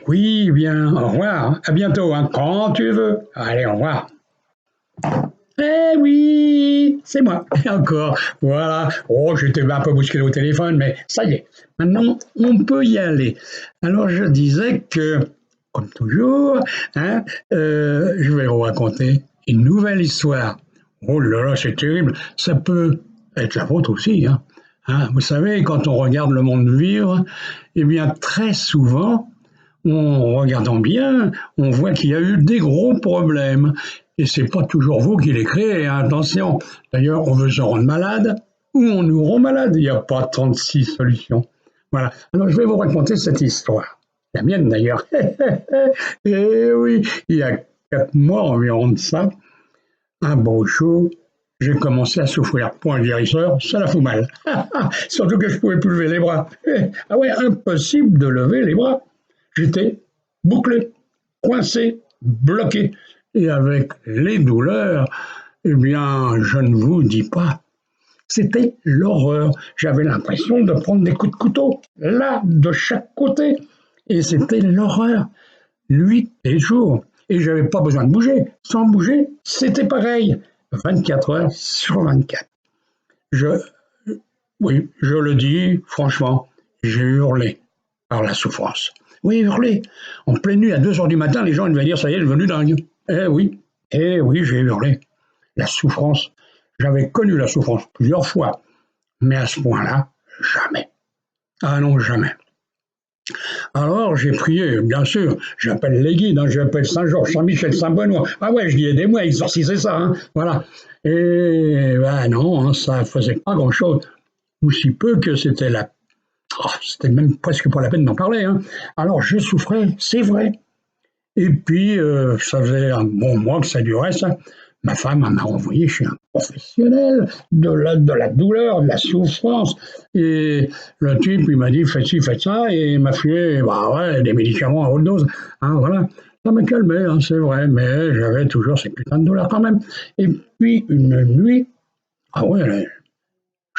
Oui, bien, au revoir. À bientôt, hein, quand tu veux. Allez, au revoir. Eh oui, c'est moi, encore. Voilà. Oh, j'étais un peu bousculé au téléphone, mais ça y est. Maintenant, on peut y aller. Alors, je disais que, comme toujours, hein, je vais vous raconter une nouvelle histoire. Oh là là, c'est terrible. Ça peut être la vôtre aussi, hein. Hein, vous savez, quand on regarde le monde vivre, eh bien, très souvent, en regardant bien, on voit qu'il y a eu des gros problèmes. Et c'est pas toujours vous qui les créez, hein, attention. D'ailleurs, on veut se rendre malade ou on nous rend malade. Il n'y a pas 36 solutions. Voilà. Alors, je vais vous raconter cette histoire. La mienne, d'ailleurs. Et oui, il y a 4 mois environ de ça, un beau jour, j'ai commencé à souffrir. Pour un guérisseur, ça la fout mal. Surtout que je pouvais plus lever les bras. Ah ouais, impossible de lever les bras. J'étais bouclé, coincé, bloqué. Et avec les douleurs, eh bien, je ne vous dis pas. C'était l'horreur. J'avais l'impression de prendre des coups de couteau, là, de chaque côté. Et c'était l'horreur, nuit et jour. Et je n'avais pas besoin de bouger. Sans bouger, c'était pareil. 24 heures sur 24. Je, oui, je le dis franchement, j'ai hurlé par la souffrance. Oui, hurlé. En pleine nuit, à 2 heures du matin, les gens devaient dire, ça y est, elle est devenue dingue. Eh oui, j'ai hurlé. La souffrance, j'avais connu la souffrance plusieurs fois, mais à ce point-là, jamais. Ah non, jamais. Alors j'ai prié, bien sûr, j'appelle les guides, hein, j'appelle Saint-Georges, Saint-Michel, Saint-Benoît. Ah ouais, je dis aidez-moi à exorciser ça, hein, voilà. Et ben non, hein, ça faisait pas grand-chose, ou si peu que c'était la... Oh, c'était même presque pas la peine d'en parler. Hein. Alors je souffrais, c'est vrai. Et puis ça faisait un bon mois que ça durait ça. Ma femme m'a renvoyé chez un professionnel de la douleur, de la souffrance. Et le type, il m'a dit, faites ci, faites ça. Et il m'a filé bah ouais, des médicaments à haute dose. Hein, voilà. Ça m'a calmé, hein, c'est vrai, mais j'avais toujours ces putains de douleurs quand même. Et puis une nuit, ah ouais,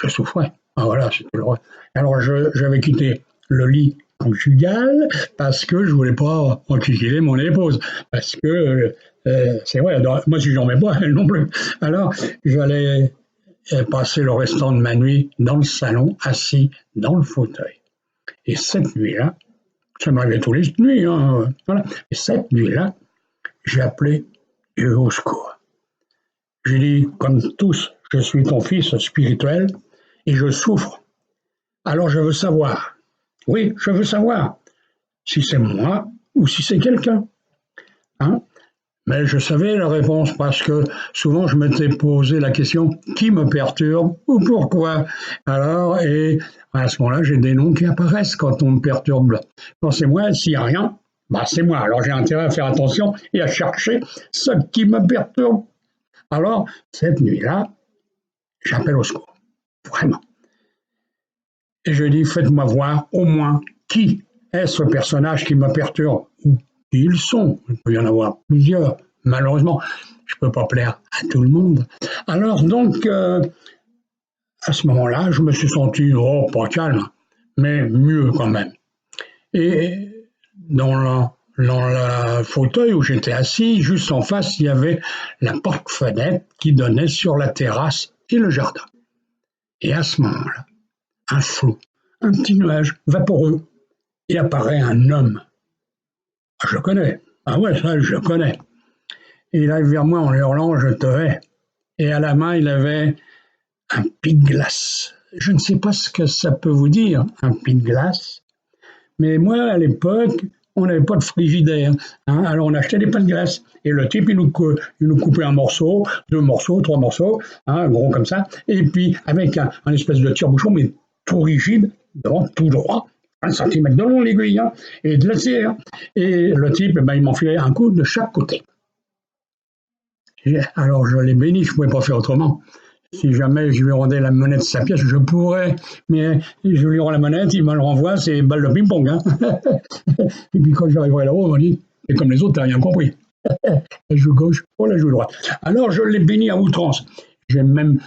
je souffrais. Ah voilà, c'était l'horreur. Alors j'avais quitté le lit conjugal parce que je voulais pas enquiquiner mon épouse. Parce que c'est vrai, moi si j'en mets pas, elle non plus. Alors j'allais passer le restant de ma nuit dans le salon, assis dans le fauteuil. Et cette nuit-là, ça m'arrivait tous les nuits, hein, voilà. Et cette nuit-là, j'ai appelé Dieu au secours. J'ai dit, comme tous, je suis ton fils spirituel et je souffre. Alors je veux savoir, oui, je veux savoir si c'est moi ou si c'est quelqu'un. Hein. Mais je savais la réponse parce que souvent je m'étais posé la question qui me perturbe ou pourquoi. Alors, et à ce moment-là, j'ai des noms qui apparaissent quand on me perturbe. Quand c'est moi, s'il n'y a rien, bah c'est moi. Alors j'ai intérêt à faire attention et à chercher ce qui me perturbe. Alors, cette nuit-là, j'appelle au secours. Vraiment. Et je dis, faites-moi voir au moins qui est ce personnage qui me perturbe, ou qui ils sont. Il peut y en avoir plusieurs. Malheureusement, je ne peux pas plaire à tout le monde. Alors donc, à ce moment-là, je me suis senti, oh, pas calme, mais mieux quand même. Et dans le fauteuil où j'étais assis, juste en face, il y avait la porte-fenêtre qui donnait sur la terrasse et le jardin. Et à ce moment-là, un flou, un petit nuage vaporeux, et apparaît un homme. Ah, je le connais. Ah ouais, ça, je le connais. Et il arrive vers moi en hurlant, je te hais. Et à la main, il avait un pic glace. Je ne sais pas ce que ça peut vous dire, un pic glace. Mais moi, à l'époque, on n'avait pas de frigidaire. Hein, alors on achetait des pains de glace. Et le type, il nous coupait un morceau, 2 morceaux, 3 morceaux, hein, gros comme ça. Et puis, avec un espèce de tire-bouchon, mais tout rigide, devant, tout droit, 1 centimètre de long, l'aiguille, hein, et de la cire. Et le type, ben, il m'enfilait un coup de chaque côté. Alors je l'ai béni, je ne pouvais pas faire autrement. Si jamais je lui rendais la monnaie de sa pièce, je pourrais, mais je lui rends la monnaie, il me le renvoie, c'est balle de ping-pong. Hein. Et puis quand j'arriverai là-haut, on m'a dit, et comme les autres, t'as rien compris. La joue gauche pour la joue droite. Alors je l'ai béni à outrance. J'ai même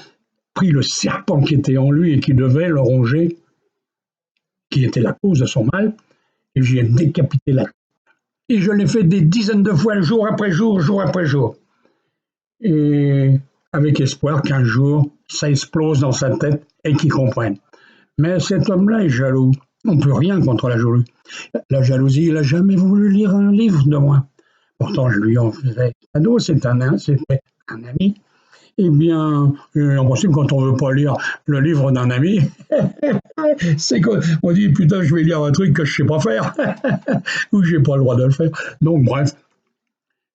pris le serpent qui était en lui et qui devait le ronger, qui était la cause de son mal, et j'ai décapité la tête. Et je l'ai fait des dizaines de fois, jour après jour, jour après jour. Et avec espoir qu'un jour, ça explose dans sa tête et qu'il comprenne. Mais cet homme-là est jaloux. On ne peut rien contre la jalousie. La jalousie, il n'a jamais voulu lire un livre de moi. Pourtant, je lui en faisais cadeau, c'était un ami. Eh bien, en principe, quand on ne veut pas lire le livre d'un ami, c'est qu'on dit putain, je vais lire un truc que je ne sais pas faire, ou je n'ai pas le droit de le faire. Donc, bref,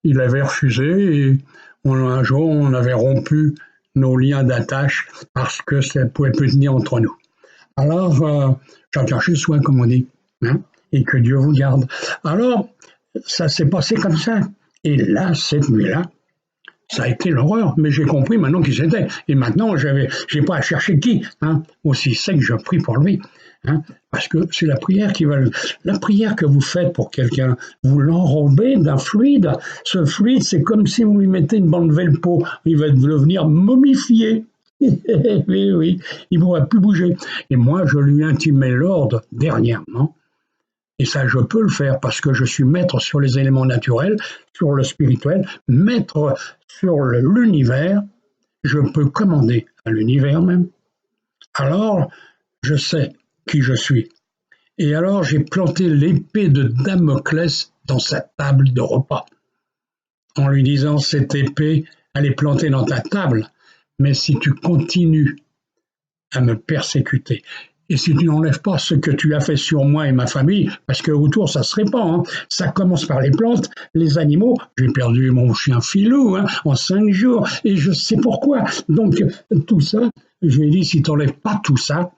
il avait refusé et un jour, on avait rompu nos liens d'attache parce que ça ne pouvait plus tenir entre nous. Alors, chacun chez soi, comme on dit, hein, et que Dieu vous garde. Alors, ça s'est passé comme ça. Et là, cette nuit-là, ça a été l'horreur, mais j'ai compris maintenant qui c'était. Et maintenant, j'ai pas à chercher qui, hein, aussi c'est que je prie pour lui, hein, parce que c'est la prière qui va la prière que vous faites pour quelqu'un, vous l'enrobez d'un fluide. Ce fluide, c'est comme si vous lui mettez une bande velpo, il va devenir momifié. Oui, oui, il ne pourra plus bouger. Et moi, je lui intimais l'ordre dernièrement. Et ça, je peux le faire parce que je suis maître sur les éléments naturels, sur le spirituel, maître sur l'univers. Je peux commander à l'univers même. Alors, je sais qui je suis. Et alors, j'ai planté l'épée de Damoclès dans sa table de repas, en lui disant, cette épée, elle est plantée dans ta table, mais si tu continues à me persécuter, et si tu n'enlèves pas ce que tu as fait sur moi et ma famille, parce que autour ça se répand, hein. Ça commence par les plantes, les animaux. J'ai perdu mon chien Filou, hein, en 5 jours, et je sais pourquoi. Donc tout ça, je lui ai dit, si tu n'enlèves pas tout ça,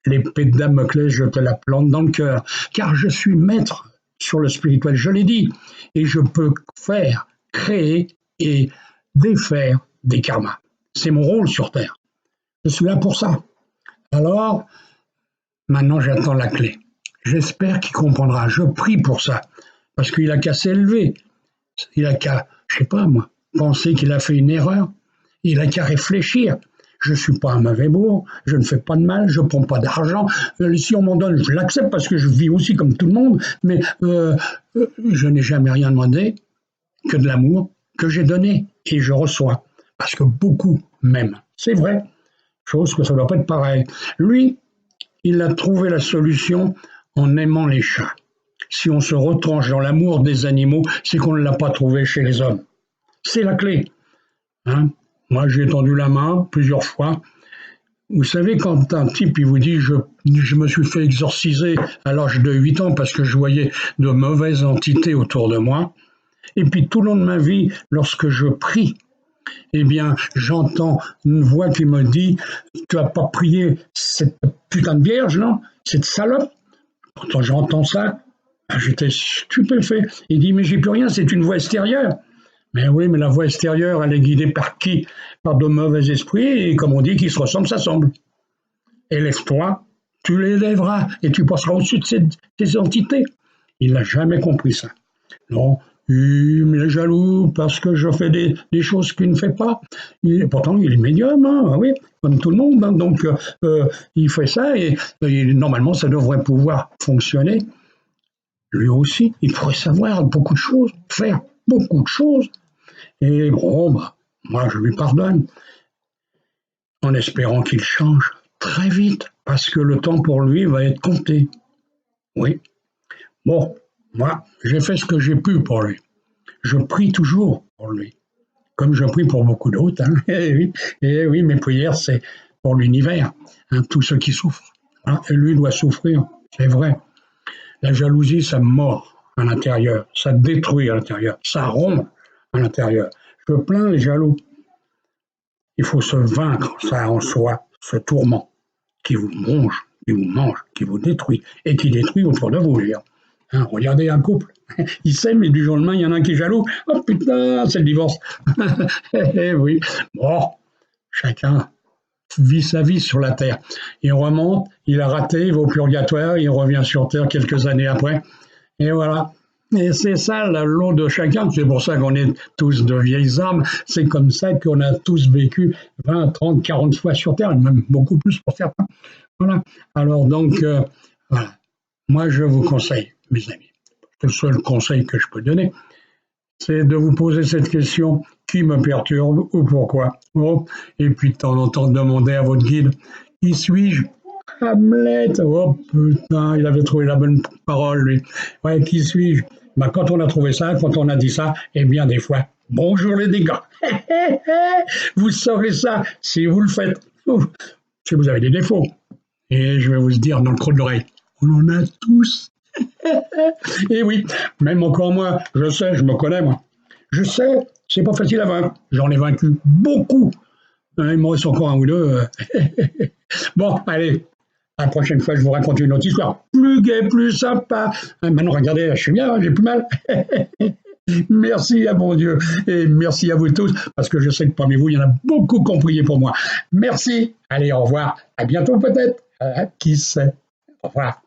l'épée de Damoclès, je te la plante dans le cœur, car je suis maître sur le spirituel, je l'ai dit, et je peux faire, créer et défaire des karmas. C'est mon rôle sur Terre. Je suis là pour ça. Alors, maintenant, j'attends la clé. J'espère qu'il comprendra. Je prie pour ça. Parce qu'il a qu'à s'élever. Il a qu'à, je sais pas moi, penser qu'il a fait une erreur. Il a qu'à réfléchir. Je ne suis pas un mauvais bourg, je ne fais pas de mal, je ne prends pas d'argent. Si on m'en donne, je l'accepte parce que je vis aussi comme tout le monde. Mais je n'ai jamais rien demandé que de l'amour que j'ai donné. Et je reçois. Parce que beaucoup m'aiment. C'est vrai. Chose que ça ne doit pas être pareil. Lui, il a trouvé la solution en aimant les chats. Si on se retranche dans l'amour des animaux, c'est qu'on ne l'a pas trouvé chez les hommes. C'est la clé. Hein. Moi, j'ai tendu la main plusieurs fois. Vous savez, quand un type il vous dit je me suis fait exorciser à l'âge de 8 ans parce que je voyais de mauvaises entités autour de moi, et puis tout le long de ma vie, lorsque je prie, eh bien, j'entends une voix qui me dit tu n'as pas prié cette putain de vierge, non? Cette salope. Quand j'entends ça, j'étais stupéfait. Il dit mais j'ai plus rien, c'est une voix extérieure. Mais oui, mais la voix extérieure, elle est guidée par qui? Par de mauvais esprits, et comme on dit, qui se ressemblent, s'assemblent. Élève-toi, tu l'élèveras, et tu passeras au-dessus de ces entités. Il n'a jamais compris ça. Non, il est jaloux parce que je fais des choses qu'il ne fait pas. Pourtant, il est médium, hein, oui, comme tout le monde. Hein, donc, il fait ça et normalement, ça devrait pouvoir fonctionner. Lui aussi, il pourrait savoir beaucoup de choses, faire beaucoup de choses. Et bon, bah, moi, je lui pardonne en espérant qu'il change très vite parce que le temps pour lui va être compté. Oui. Bon, moi, j'ai fait ce que j'ai pu pour lui. Je prie toujours pour lui, comme je prie pour beaucoup d'autres. Hein. Et oui, mes prières, c'est pour l'univers, hein, tous ceux qui souffrent. Hein, et lui doit souffrir, c'est vrai. La jalousie, ça mord à l'intérieur, ça détruit à l'intérieur, ça rompt à l'intérieur. Je plains les jaloux. Il faut se vaincre ça en soi, ce tourment qui vous mange, qui vous détruit et qui détruit autour de vous. Hein, regardez un couple, ils s'aiment, mais du jour au lendemain, il y en a un qui est jaloux. Oh putain, c'est le divorce. Eh oui, bon, chacun vit sa vie sur la terre. Il remonte, il a raté, il va au purgatoire, il revient sur terre quelques années après. Et voilà. Et c'est ça le lot de chacun. C'est pour ça qu'on est tous de vieilles âmes. C'est comme ça qu'on a tous vécu 20, 30, 40 fois sur Terre, même beaucoup plus pour certains. Voilà. Alors donc, voilà. Moi, je vous conseille, mes amis, c'est le seul conseil que je peux donner, c'est de vous poser cette question, qui me perturbe ou pourquoi? Oh, et puis de temps en temps demander à votre guide, qui suis-je? Hamlet, oh putain, il avait trouvé la bonne parole, lui. Ouais, qui suis-je? Ben, quand on a trouvé ça, quand on a dit ça, eh bien des fois, bonjour les dégâts. Vous saurez ça si vous le faites. Ouf, si vous avez des défauts. Et je vais vous le dire dans le creux de l'oreille, on en a tous. Et oui, même encore moi, je sais, je me connais moi. Je sais, c'est pas facile à vaincre. J'en ai vaincu beaucoup. Il me reste encore un ou deux. Bon, allez, la prochaine fois, je vous raconte une autre histoire. Plus gai, plus sympa. Maintenant, regardez, je suis bien, j'ai plus mal. Merci à mon Dieu et merci à vous tous parce que je sais que parmi vous, il y en a beaucoup qui ont prié pour moi. Merci. Allez, au revoir. À bientôt peut-être. Qui sait? Au revoir.